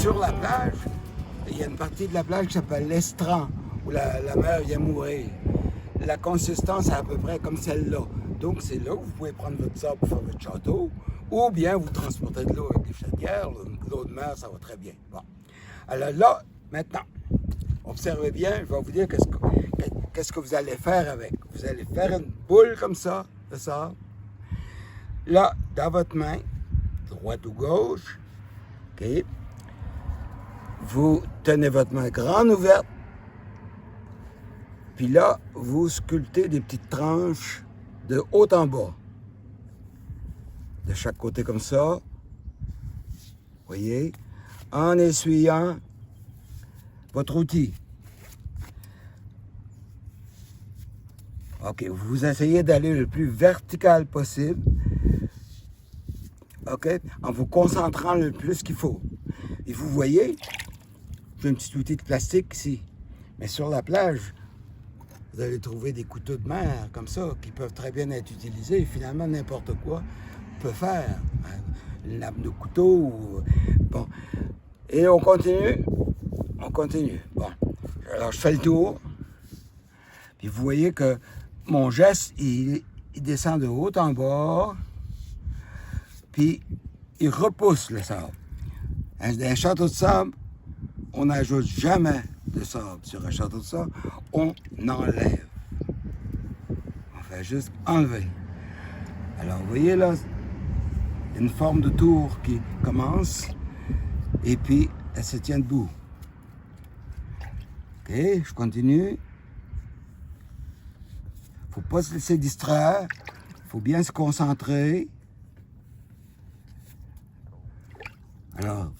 sur la plage, il y a une partie de la plage qui s'appelle l'estran, où la mer vient mourir. La consistance est à peu près comme celle-là. Donc, c'est là où vous pouvez prendre votre sable pour faire votre château, ou bien vous transportez de l'eau avec des chaudières. L'eau de mer, ça va très bien. Bon. Alors là, maintenant, observez bien, je vais vous dire qu'est-ce que vous allez faire avec. Vous allez faire une boule comme ça, de sable. Là, dans votre main, droite ou gauche, OK? Vous tenez votre main grande ouverte, puis là, vous sculptez des petites tranches de haut en bas. De chaque côté comme ça. Voyez? En essuyant votre outil. OK, vous essayez d'aller le plus vertical possible. OK? En vous concentrant le plus qu'il faut. Et vous voyez, j'ai un petit outil de plastique ici. Mais sur la plage, vous allez trouver des couteaux de mer comme ça qui peuvent très bien être utilisés. Et finalement, n'importe quoi peut faire. Une lame de couteau. Bon. Et on continue. On continue. Bon. Alors, je fais le tour. Puis vous voyez que mon geste, il descend de haut en bas. Puis il repousse le sable. Un château de sable, on n'ajoute jamais de sable sur un château de sable, on enlève. On fait juste enlever. Alors, vous voyez là, une forme de tour qui commence et puis elle se tient debout. OK, je continue. Faut pas se laisser distraire. Faut bien se concentrer. Alors,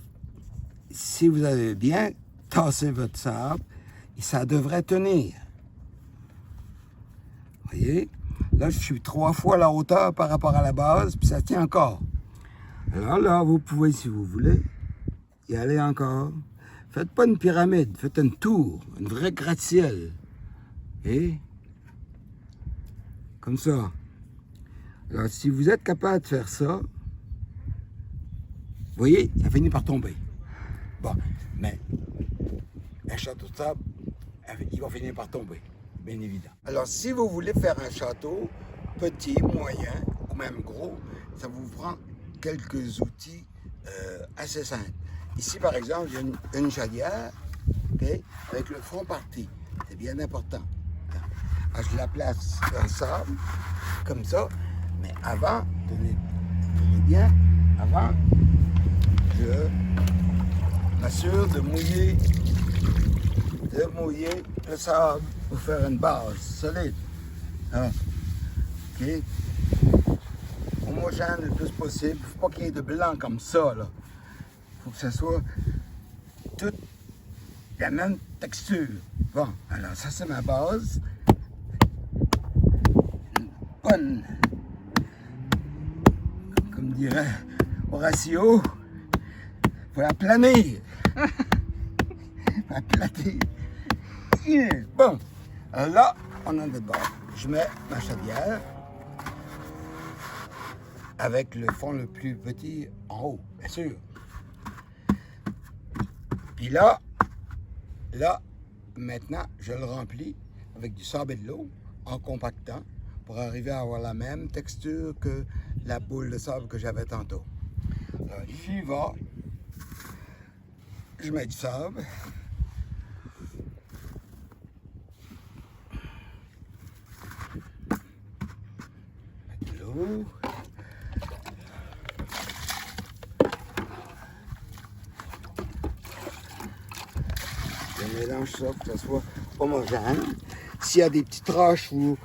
si vous avez bien tassé votre sable, ça devrait tenir. Voyez? Là, je suis 3 fois la hauteur par rapport à la base, puis ça tient encore. Alors là, vous pouvez, si vous voulez, y aller encore. Faites pas une pyramide, faites une tour, une vraie gratte-ciel. Et comme ça. Alors, si vous êtes capable de faire ça, vous voyez, ça finit par tomber. Bon, mais un château de sable, il va finir par tomber, bien évident. Alors, si vous voulez faire un château, petit, moyen ou même gros, ça vous prend quelques outils assez simples. Ici, par exemple, j'ai une chaudière, okay, avec le front parti. C'est bien important. Alors, je la place dans le sable, comme ça, mais avant, tenez bien, avant, je m'assure de mouiller le sable pour faire une base solide. Hein? OK? Homogène le plus possible. Il ne faut pas qu'il y ait de blanc comme ça. Il faut que ce soit toute la même texture. Bon, alors ça c'est ma base. Une bonne, comme dirait Horatio, faut la planir. La planir. Bon, alors là, on a de bord. Je mets ma chaudière avec le fond le plus petit en haut, bien sûr. Puis là, maintenant, je le remplis avec du sable et de l'eau en compactant pour arriver à avoir la même texture que la boule de sable que j'avais tantôt. Alors, j'y vais. Je mets du sable. De l'eau. Je mélange ça pour que ça soit homogène. S'il y a des petites roches ou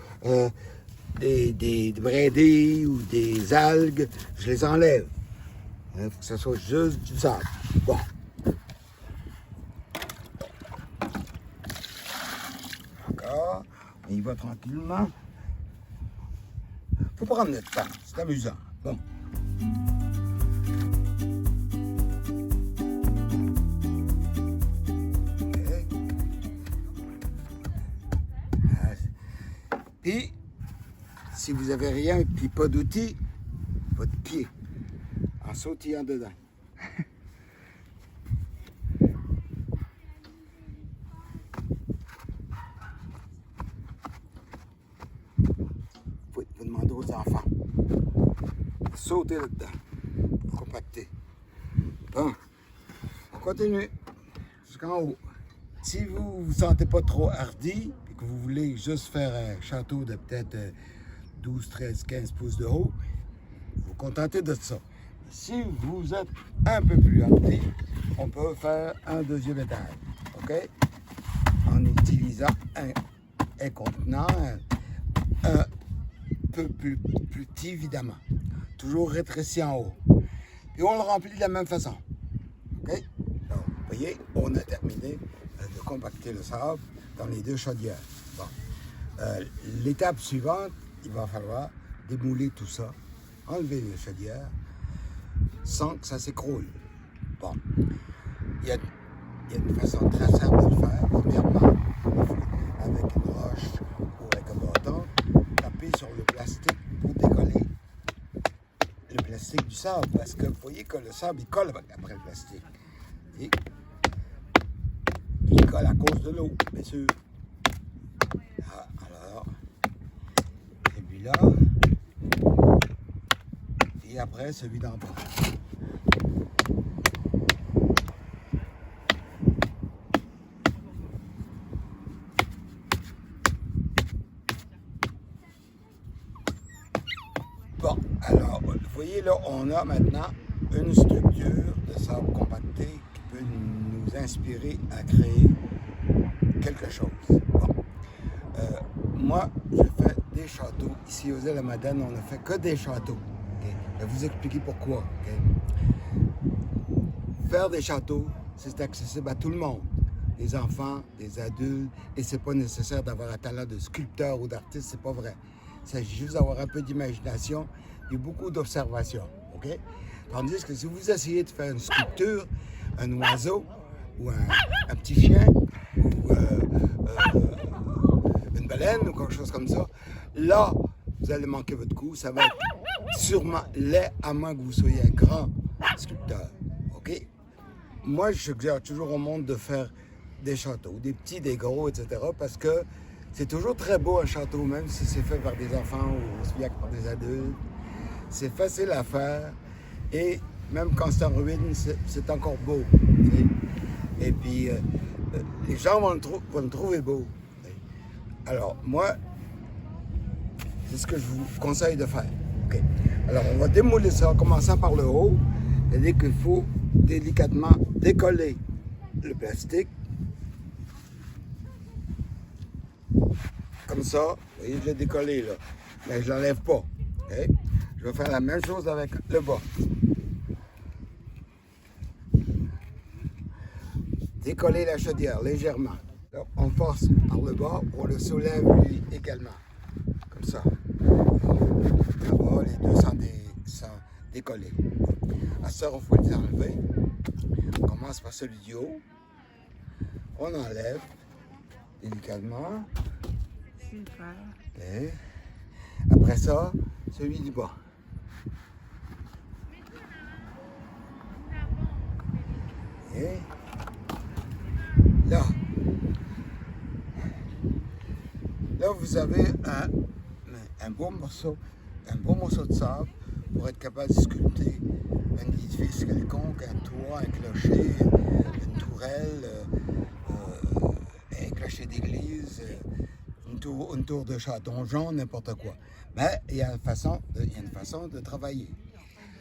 des brindilles ou des algues, je les enlève. Il faut que ça soit juste du sable. Bon. Encore. On y va tranquillement. Faut prendre notre temps. C'est amusant. Bon. Puis, si vous n'avez rien, puis pas d'outils, votre pied, en sautillant dedans. aux enfants. Sautez là-dedans. Compacter. Bon, on continue jusqu'en haut. Si vous ne vous sentez pas trop hardi et que vous voulez juste faire un château de peut-être 12, 13, 15 pouces de haut, vous vous contentez de ça. Si vous êtes un peu plus hardi, on peut faire un deuxième étage, OK? En utilisant un contenant un peu plus petit, évidemment. Toujours rétréci en haut. Et on le remplit de la même façon. OK? Donc, vous voyez, on a terminé de compacter le sable dans les deux chaudières. Bon. L'étape suivante, il va falloir démouler tout ça, enlever les chaudières sans que ça s'écroule. Bon. Il y a une façon très simple de le faire. Premièrement, avec une roche ou avec un bâton, taper sur le plastique pour décoller le plastique du sable. Parce que vous voyez que le sable, il colle après le plastique. Et il colle à cause de l'eau, bien sûr. Ah, alors, et puis là, et après, celui d'en bas. Bon, alors, vous voyez là, on a maintenant une structure de sable compacté qui peut nous inspirer à créer quelque chose. Bon. Moi, je fais des châteaux. Ici aux îles de la Madeleine, on ne fait que des châteaux. Okay? Je vais vous expliquer pourquoi. Okay? Faire des châteaux, c'est accessible à tout le monde. Des enfants, des adultes, et c'est pas nécessaire d'avoir un talent de sculpteur ou d'artiste, c'est pas vrai. Il s'agit juste d'avoir un peu d'imagination et beaucoup d'observation. Okay? Tandis que si vous essayez de faire une sculpture, un oiseau ou un petit chien ou une baleine ou quelque chose comme ça, là, vous allez manquer votre coup. Ça va être sûrement laid à moins que vous soyez un grand sculpteur. OK? Moi, je suggère toujours au monde de faire des châteaux, des petits, des gros, etc. parce que c'est toujours très beau un château, même si c'est fait par des enfants ou par des adultes. C'est facile à faire et même quand c'est en ruine, c'est encore beau. T'sais. Et puis, les gens vont le trouver beau. T'sais. Alors, moi, c'est ce que je vous conseille de faire. Okay. Alors, on va démouler ça en commençant par le haut. C'est-à-dire qu'il faut délicatement décoller le plastique. Comme ça. Vous voyez, je l'ai décollé là. Mais je ne l'enlève pas. Okay. Je vais faire la même chose avec le bas. Décoller la chaudière légèrement. Là, on force par le bas, on le soulève lui également. Comme ça. Là-bas, les deux sont décollés. À ça, il faut les enlever. On commence par celui du haut. On enlève délicatement. Super. Okay. Après ça, celui du bas. Et là, vous avez un beau morceau de sable pour être capable de sculpter un édifice quelconque, un toit, un clocher, une tourelle, un clocher d'église, une tour de chat, donjon, n'importe quoi. Mais il y a une façon de travailler.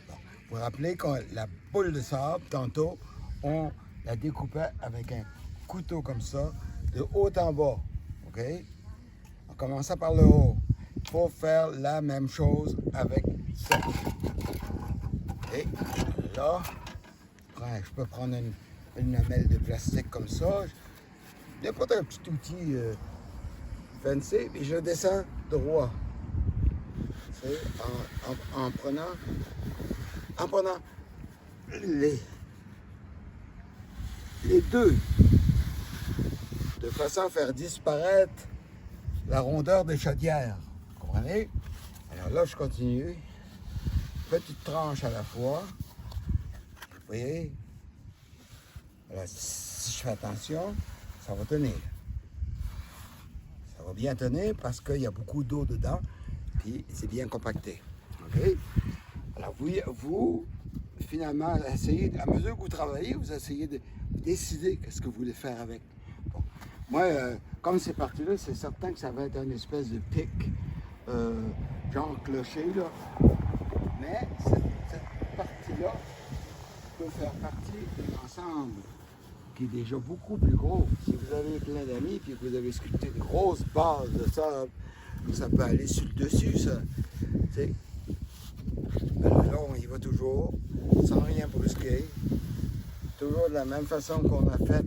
Bon, vous vous rappelez que la boule de sable, tantôt, on la découpait avec un couteau comme ça, de haut en bas. OK? En commençant par le haut. Il faut faire la même chose avec ça. Et là, je peux prendre une lamelle de plastique comme ça. N'importe un petit outil fancy, et je descends droit. En prenant les deux, de façon à faire disparaître la rondeur des chaudières. Vous comprenez? Alors là, je continue. Petite tranche à la fois. Vous voyez? Alors, si je fais attention, ça va tenir. Ça va bien tenir parce qu'il y a beaucoup d'eau dedans. puis c'est bien compacté. OK? Alors, vous, finalement, essayez, à mesure que vous travaillez, vous essayez de décider ce que vous voulez faire avec. Bon. Moi, comme c'est parti-là, c'est certain que ça va être une espèce de pic, genre clocher, là. Mais cette partie-là peut faire partie d'un ensemble qui est déjà beaucoup plus gros. Si vous avez plein d'amis et que vous avez sculpté une grosse base de sable, ça peut aller sur le dessus, ça. T'sais. Alors là, on y va toujours, sans rien brusquer. Toujours de la même façon qu'on a fait,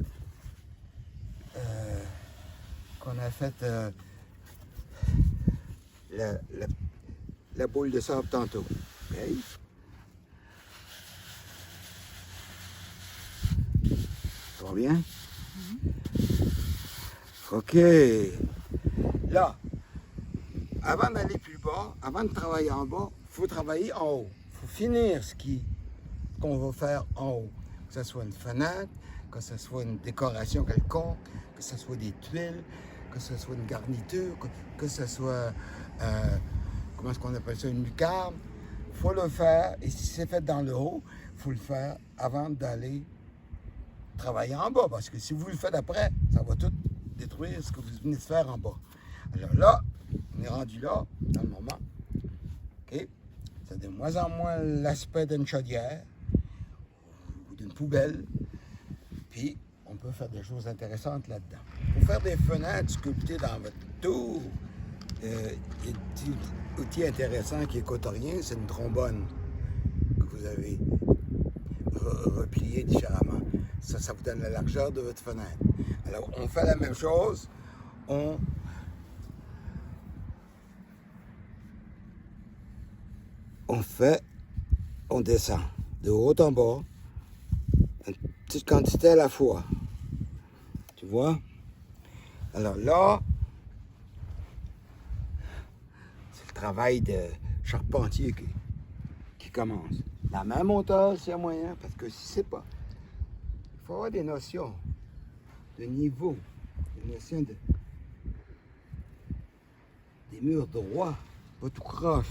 la boule de sable tantôt. Okay? Ça va bien? OK. Là, avant d'aller plus bas, avant de travailler en bas, il faut travailler en haut. Il faut finir qu'on va faire en haut. Que ce soit une fenêtre, que ce soit une décoration quelconque, que ce soit des tuiles, que ce soit une garniture, que ce soit, comment est-ce qu'on appelle ça, une lucarne. Il faut le faire, et si c'est fait dans le haut, il faut le faire avant d'aller travailler en bas, parce que si vous le faites après, ça va tout détruire ce que vous venez de faire en bas. Alors là, on est rendu là, dans le moment. OK? Ça a de moins en moins l'aspect d'une chaudière ou d'une poubelle. Puis, on peut faire des choses intéressantes là-dedans. Pour faire des fenêtres sculptées dans votre tour, il y a un petit outil intéressant qui coûte rien, c'est une trombone que vous avez repliée différemment. Ça vous donne la largeur de votre fenêtre. Alors, on fait la même chose. On descend de haut en bas, une petite quantité à la fois. Tu vois? Alors là, c'est le travail de charpentier qui commence. La même hauteur, s'il y a moyen, parce que si c'est pas, il faut avoir des notions de niveau, des notions des murs droits, pas tout croche.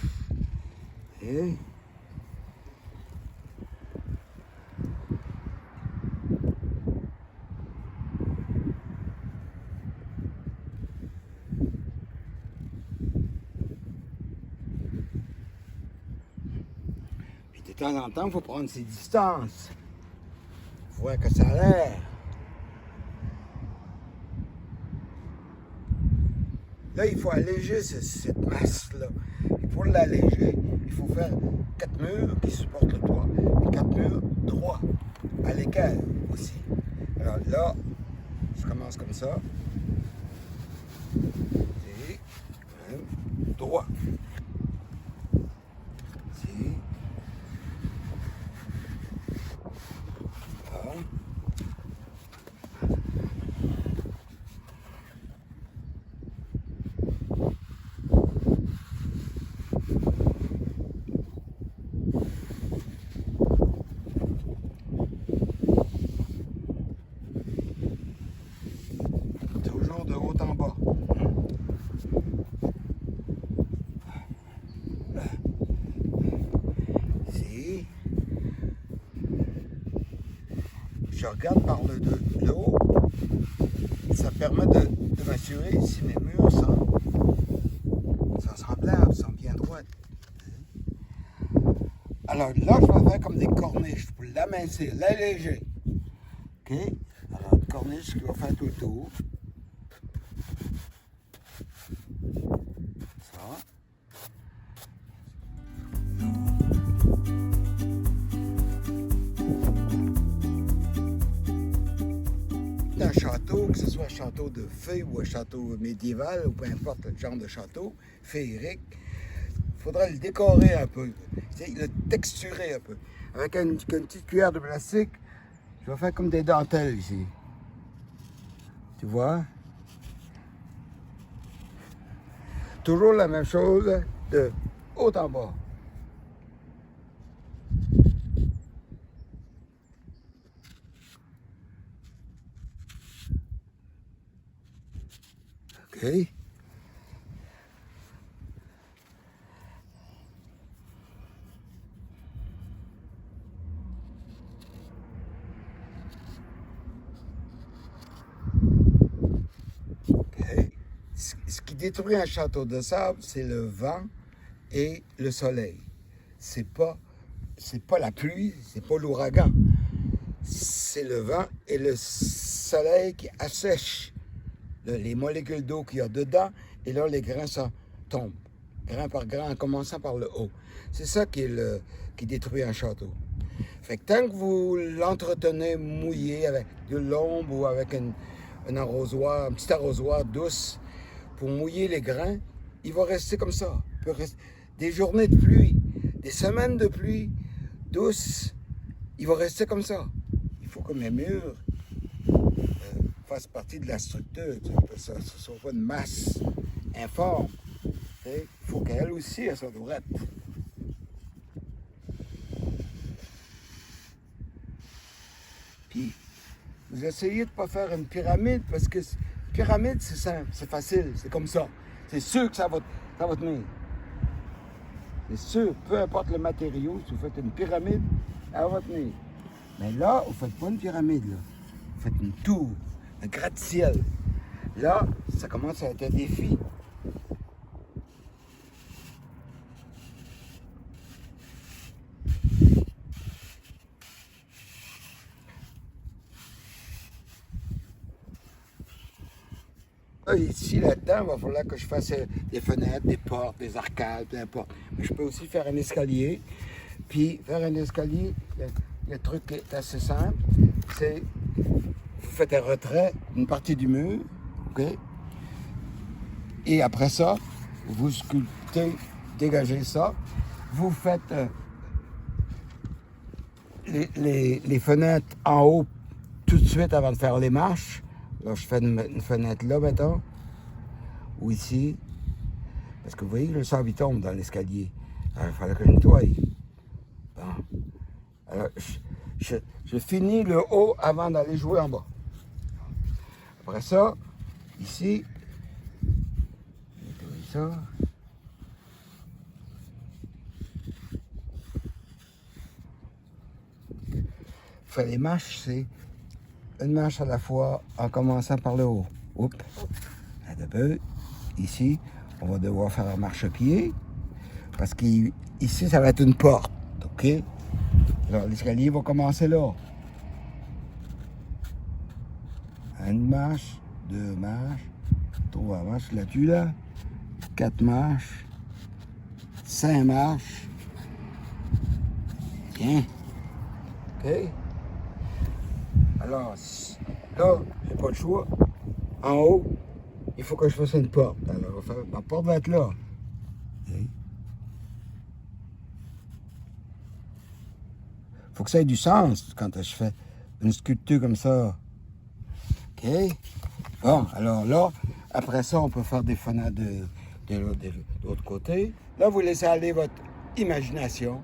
Et de temps en temps, il faut prendre ses distances. Voir que ça a l'air. Là, il faut alléger cette masse-là. Et pour l'alléger, il faut faire 4 murs qui supportent le toit et 4 murs droits à l'équerre aussi. Alors là, je commence comme ça. Et droit. Ici. Là. Toujours de haut en bas. Ici. Je regarde par le haut. Ça permet de m'assurer si mes murs sont semblables, sont bien droites. Alors là, je vais faire comme des corniches pour l'amincir, l'alléger. OK? Alors, une corniche qui va faire tout le tour. Ça. Un château, que ce soit un château de fées ou un château médiéval, ou peu importe le genre de château, féerique, il faudra le décorer un peu, le texturer un peu. Avec une petite cuillère de plastique, je vais faire comme des dentelles ici. Tu vois? Toujours la même chose de haut en bas. OK? détruit un château de sable, c'est le vent et le soleil. C'est pas la pluie, c'est pas l'ouragan. C'est le vent et le soleil qui assèche les molécules d'eau qu'il y a dedans, et là, les grains tombent, grain par grain, en commençant par le haut. C'est ça qui détruit un château. Fait que tant que vous l'entretenez mouillé avec de l'ombre ou avec un arrosoir, un petit arrosoir douce pour mouiller les grains, il va rester comme ça. Il peut rester des journées de pluie, des semaines de pluie douce, il va rester comme ça. Il faut que mes murs fassent partie de la structure, que ça ne soit pas une masse informe. Il faut qu'elle aussi, elle soit droite. Puis, vous essayez de ne pas faire une pyramide, parce que pyramide, c'est simple, c'est facile, c'est comme ça. C'est sûr que ça va tenir. C'est sûr, peu importe le matériau, si vous faites une pyramide, elle va tenir. Mais là, vous ne faites pas une pyramide, là. Vous faites une tour, un gratte-ciel. Là, ça commence à être un défi. Là, ici, là-dedans, il va falloir que je fasse des fenêtres, des portes, des arcades, peu importe. Mais je peux aussi faire un escalier. Puis, faire un escalier, le truc est assez simple. C'est, vous faites un retrait d'une partie du mur, OK? Et après ça, vous sculptez, dégagez ça. Vous faites les fenêtres en haut tout de suite avant de faire les marches. Là, je fais une fenêtre là, mettons, ou ici, parce que vous voyez, le sable, il tombe dans l'escalier. Alors, il fallait que je nettoie. Bon. Alors, je finis le haut avant d'aller jouer en bas. Après ça, ici, je nettoie ça. Faire les marches, c'est une marche à la fois en commençant par le haut. Oups, un peu. Ici, on va devoir faire un marchepied parce qu'ici, ça va être une porte. OK? Alors, l'escalier va commencer là. Une marche, deux marches, trois marches là-dessus, là. Quatre marches, cinq marches. Tiens. OK? Alors, là, j'ai pas le choix. En haut, il faut que je fasse une porte. Alors, ma porte va être là. Il faut que ça ait du sens quand je fais une sculpture comme ça. OK? Bon, alors là, après ça, on peut faire des fenêtres de l'autre côté. Là, vous laissez aller votre imagination.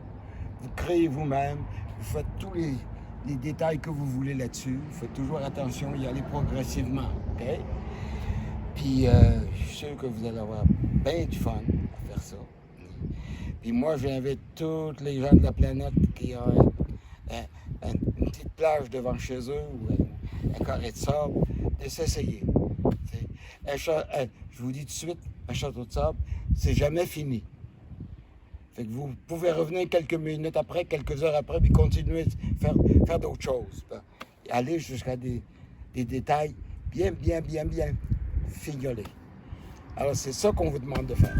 Vous créez vous-même. Vous faites tous les détails que vous voulez là-dessus. Vous faites toujours attention, y aller progressivement, OK? Puis, je suis sûr que vous allez avoir bien du fun à faire ça. Puis moi, j'invite tous les gens de la planète qui ont une petite plage devant chez eux ou un carré de sable, de s'essayer. Je vous dis tout de suite, un château de sable, c'est jamais fini. Fait que vous pouvez revenir quelques minutes après, quelques heures après, puis continuer de faire d'autres choses. Aller jusqu'à des détails bien fignolés. Alors, c'est ça qu'on vous demande de faire.